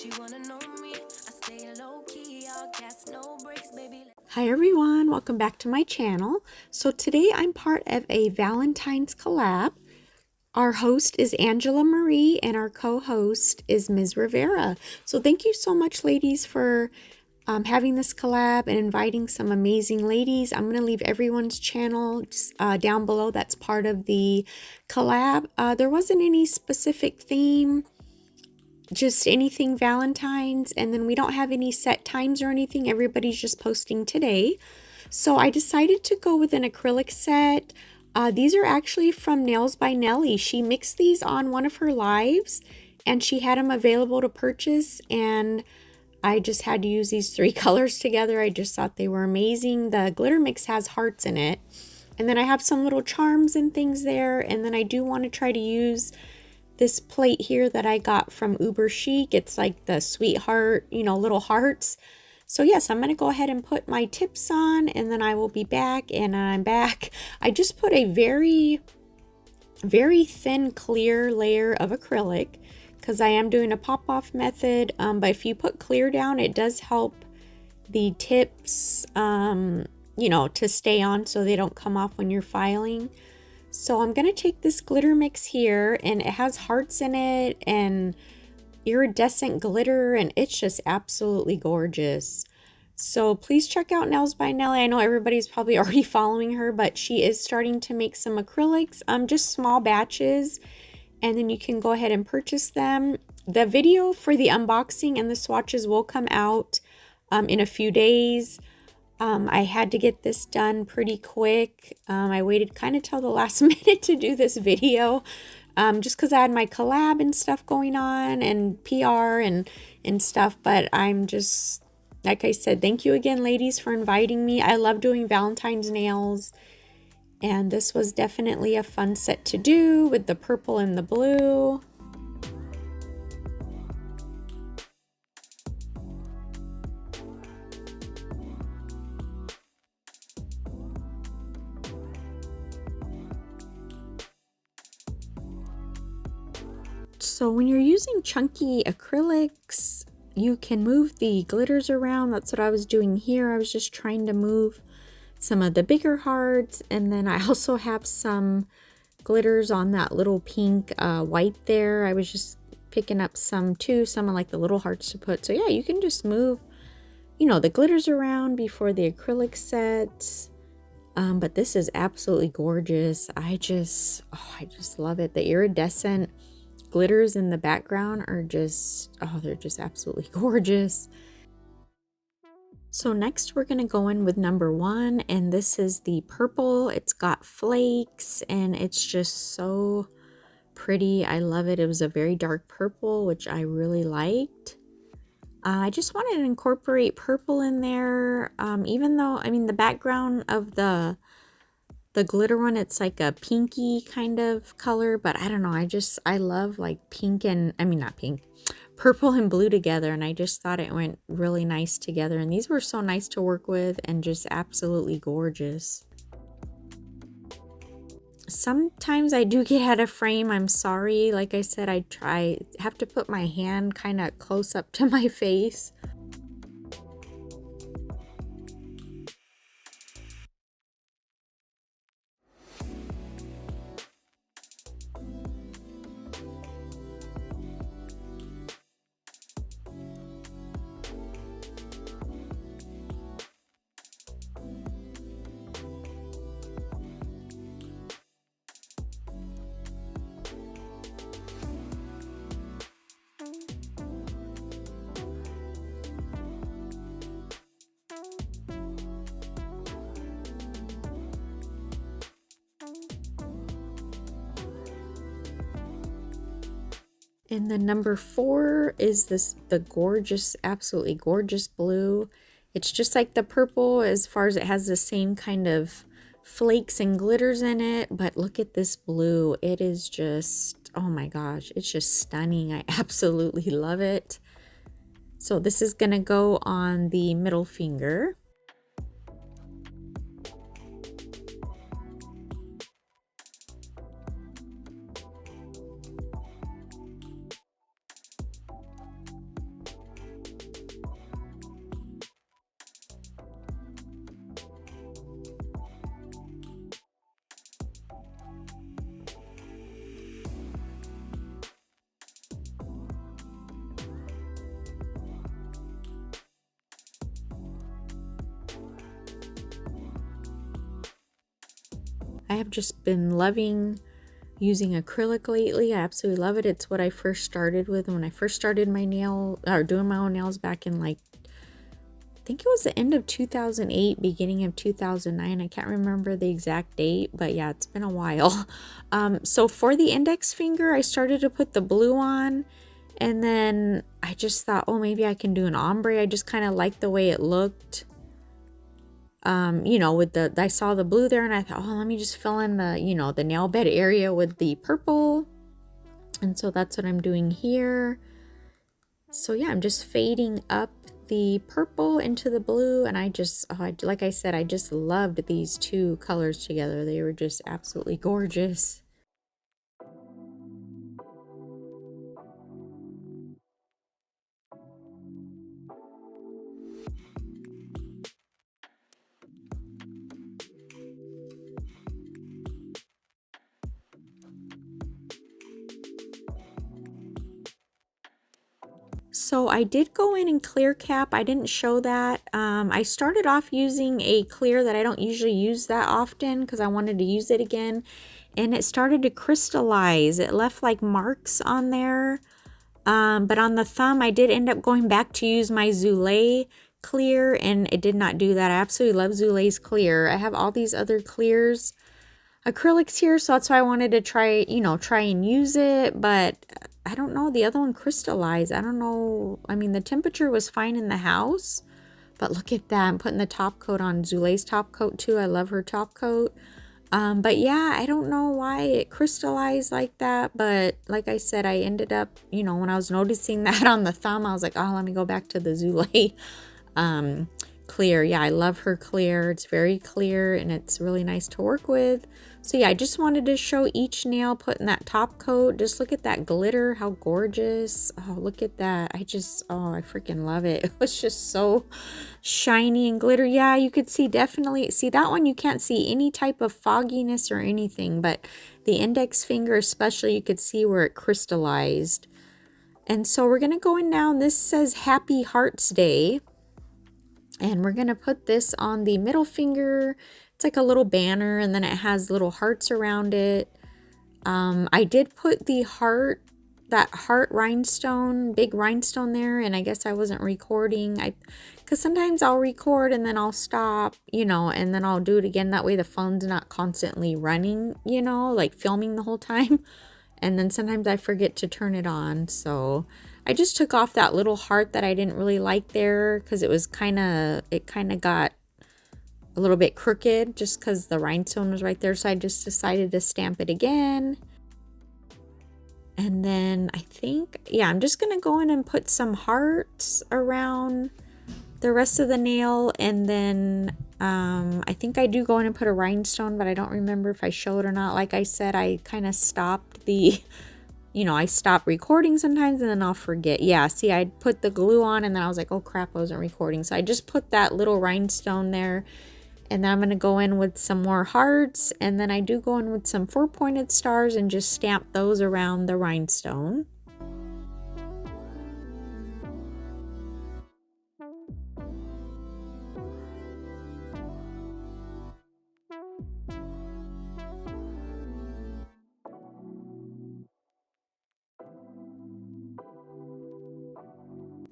She wanna know me. I stay low key, all gas, no brakes, baby. Hi everyone, welcome back to my channel. So today I'm part of a Valentine's collab. Our host is Angela Marie and our co-host is Ms. Rivera. So thank you so much, ladies, for having this collab and inviting some amazing ladies. I'm going to leave everyone's channel down below that's part of the collab. There wasn't any specific theme, just anything Valentine's, and then we don't have any set times or anything. Everybody's just posting today. So I decided to go with an acrylic set. These are actually from Nails by Nelly. She mixed these on one of her lives and she had them available to purchase, and I just had to use these three colors together. I just thought they were amazing. The glitter mix has hearts in it, and then I have some little charms and things there, and then I do want to try to use this plate here that I got from Uber Chic. It's like the sweetheart, you know, little hearts. So yes, I'm going to go ahead and put my tips on, and then I will be back, and I'm back. I just put a very, very thin clear layer of acrylic because I am doing a pop-off method. But if you put clear down, it does help the tips, you know, to stay on so they don't come off when you're filing. So I'm going to take this glitter mix here, and it has hearts in it and iridescent glitter, and it's just absolutely gorgeous. So please check out Nails by Nelly. I know everybody's probably already following her, but she is starting to make some acrylics, just small batches, and then you can go ahead and purchase them. The video for the unboxing and the swatches will come out in a few days. I had to get this done pretty quick. I waited kind of till the last minute to do this video, just because I had my collab and stuff going on and PR and stuff. But I'm just, like I said, thank you again, ladies, for inviting me. I love doing Valentine's nails, and this was definitely a fun set to do with the purple and the blue. So when you're using chunky acrylics, you can move the glitters around. That's what I was doing here. I was just trying to move some of the bigger hearts, and then I also have some glitters on that little pink white there. I was just picking up some too, some of like the little hearts to put. So yeah, you can just move, you know, the glitters around before the acrylic sets. But this is absolutely gorgeous. I just love it. The iridescent glitters in the background are just, oh, they're just absolutely gorgeous. So next we're going to go in with number 1, and this is the purple. It's got flakes and it's just so pretty. I love it. It was a very dark purple, which I really liked. I just wanted to incorporate purple in there, even though, I mean, the background of the glitter one, it's like a pinky kind of color, but I don't know, I love like pink and, I mean, not pink, purple and blue together, and I just thought it went really nice together, and these were so nice to work with and just absolutely gorgeous. Sometimes I do get out of frame, I'm sorry. Like I said, I have to put my hand kind of close up to my face. And then number 4 is the gorgeous, absolutely gorgeous blue. It's just like the purple as far as it has the same kind of flakes and glitters in it, but look at this blue. It is just, oh my gosh, it's just stunning. I absolutely love it. So this is gonna go on the middle finger. I have just been loving using acrylic lately. I absolutely love it. It's what I first started with when I first started my nail, or doing my own nails back in like, I think it was the end of 2008, beginning of 2009. I can't remember the exact date, but yeah, it's been a while. So for the index finger, I started to put the blue on, and then I just thought, oh, maybe I can do an ombre. I just kind of liked the way it looked. You know, with I saw the blue there and I thought, oh, let me just fill in the, you know, the nail bed area with the purple. And so that's what I'm doing here. So yeah, I'm just fading up the purple into the blue, and I just, like I said, I just loved these two colors together. They were just absolutely gorgeous. So I did go in and clear cap. I didn't show that. I started off using a clear that I don't usually use that often because I wanted to use it again. And it started to crystallize. It left like marks on there. But on the thumb, I did end up going back to use my Zulay clear, and it did not do that. I absolutely love Zulay's clear. I have all these other clears, acrylics here, so that's why I wanted to try, you know, try and use it, but I don't know, the other one crystallized. I don't know. I mean, the temperature was fine in the house, but look at that. I'm putting the top coat on, Zulay's top coat too. I love her top coat. But yeah, I don't know why it crystallized like that, but like I said, I ended up, you know, when I was noticing that on the thumb, I was like, oh, let me go back to the Zulay clear. Yeah, I love her clear. It's very clear and it's really nice to work with. So yeah, I just wanted to show each nail putting that top coat. Just look at that glitter, how gorgeous. Oh, look at that. I freaking love it. It was just so shiny and glitter. Yeah, you could see, definitely see that one. You can't see any type of fogginess or anything, but the index finger especially, you could see where it crystallized. And so we're gonna go in now, and this says Happy Hearts Day. And we're going to put this on the middle finger. It's like a little banner, and then it has little hearts around it. I did put the heart, that heart rhinestone, big rhinestone there, and I guess I wasn't recording. Because sometimes I'll record and then I'll stop, you know, and then I'll do it again. That way the phone's not constantly running, you know, like filming the whole time. And then sometimes I forget to turn it on, so I just took off that little heart that I didn't really like there because it kind of got a little bit crooked just because the rhinestone was right there. So I just decided to stamp it again. And then I think, yeah, I'm just going to go in and put some hearts around the rest of the nail. And then I think I do go in and put a rhinestone, but I don't remember if I showed or not. Like I said, I kind of stopped the... You know, I stop recording sometimes and then I'll forget. Yeah, see, I put the glue on and then I was like, oh crap, I wasn't recording. So I just put that little rhinestone there. And then I'm going to go in with some more hearts. And then I do go in with some 4-pointed stars and just stamp those around the rhinestone.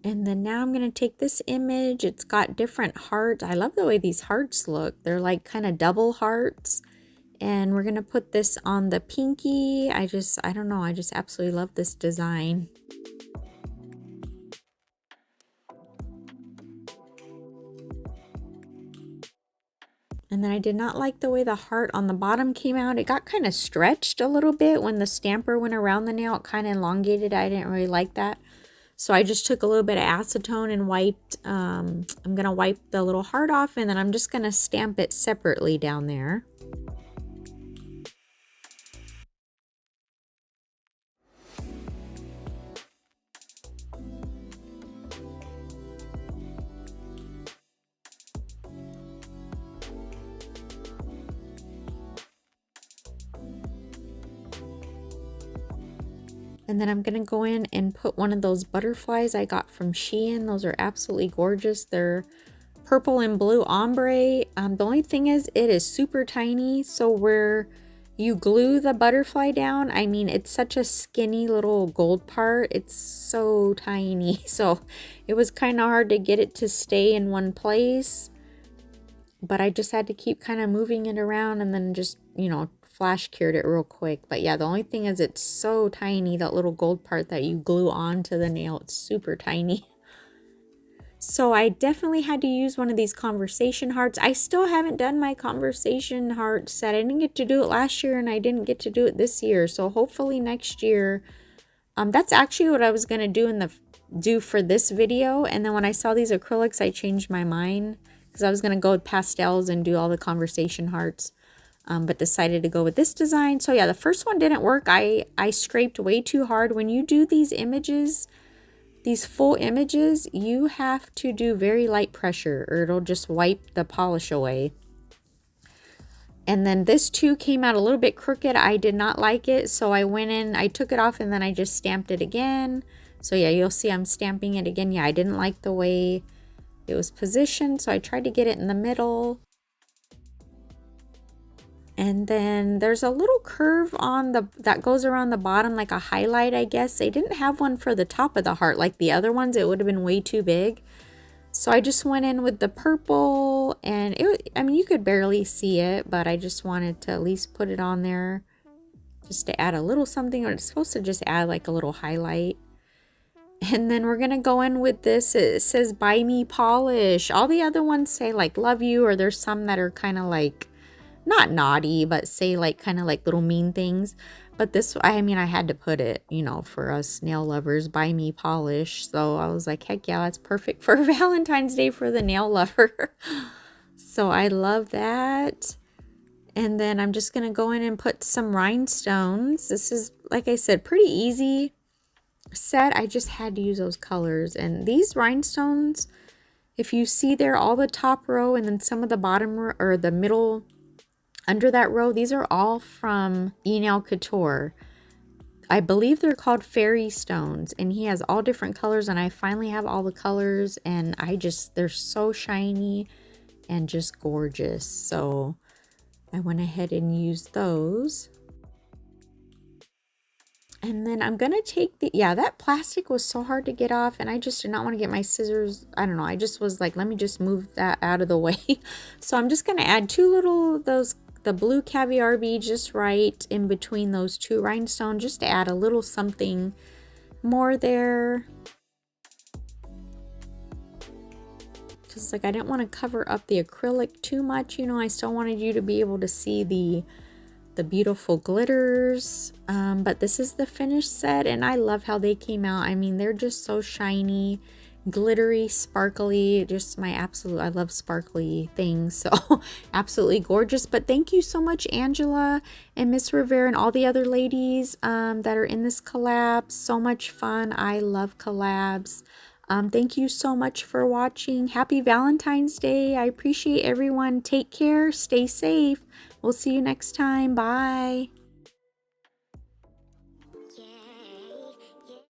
And then now I'm going to take this image. It's got different hearts. I love the way these hearts look. They're like kind of double hearts. And we're going to put this on the pinky. I don't know. I just absolutely love this design. And then I did not like the way the heart on the bottom came out. It got kind of stretched a little bit when the stamper went around the nail. It kind of elongated. I didn't really like that. So I just took a little bit of acetone and wiped, I'm going to wipe the little heart off, and then I'm just going to stamp it separately down there. And then I'm going to go in and put one of those butterflies I got from Shein. Those are absolutely gorgeous. They're purple and blue ombre. The only thing is it is super tiny, so where you glue the butterfly down, I mean, it's such a skinny little gold part. It's so tiny, so it was kind of hard to get it to stay in one place. But I just had to keep kind of moving it around and then just, you know, flash cured it real quick. But yeah, the only thing is it's so tiny, that little gold part that you glue onto the nail. It's super tiny. So I definitely had to use one of these conversation hearts. I still haven't done my conversation heart set. I didn't get to do it last year and I didn't get to do it this year. So hopefully next year, that's actually what I was going to do for this video. And then when I saw these acrylics, I changed my mind because I was going to go with pastels and do all the conversation hearts. But decided to go with this design. So yeah, the first one didn't work. I scraped way too hard. When you do these images, these full images, you have to do very light pressure or it'll just wipe the polish away. And then this too came out a little bit crooked. I did not like it, so I went in, I took it off and then I just stamped it again. So yeah, you'll see I'm stamping it again. Yeah, I didn't like the way it was positioned, so I tried to get it in the middle. And then there's a little curve on that goes around the bottom, like a highlight, I guess. They didn't have one for the top of the heart like the other ones. It would have been way too big. So I just went in with the purple, and I mean, you could barely see it, but I just wanted to at least put it on there just to add a little something. Or it's supposed to just add like a little highlight. And then we're going to go in with this. It says buy me polish. All the other ones say like love you, or there's some that are kind of like not naughty, but say like kind of like little mean things. But this, I mean, I had to put it, you know, for us nail lovers, buy me polish. So I was like, heck yeah, that's perfect for Valentine's Day for the nail lover. So I love that. And then I'm just going to go in and put some rhinestones. This is, like I said, pretty easy set. I just had to use those colors. And these rhinestones, if you see there, all the top row and then some of the bottom row, or the middle under that row, these are all from Nail Couture. I believe they're called fairy stones, and he has all different colors, and I finally have all the colors, and they're so shiny and just gorgeous. So I went ahead and used those. And then I'm going to take that plastic was so hard to get off, and I just did not want to get my scissors. I don't know. I just was like, let me just move that out of the way. So I'm just going to add two little of the blue caviar bead just right in between those two rhinestones, just to add a little something more there. Just like I didn't want to cover up the acrylic too much, you know. I still wanted you to be able to see the beautiful glitters. But this is the finished set, and I love how they came out. I mean, they're just so shiny, glittery, sparkly, just my absolute, I love sparkly things, so absolutely gorgeous. But thank you so much, Angela and Miss Rivera and all the other ladies that are in this collab. So much fun. I love collabs. Thank you so much for watching. Happy Valentine's Day. I appreciate everyone. Take care. Stay safe. We'll see you next time. Bye.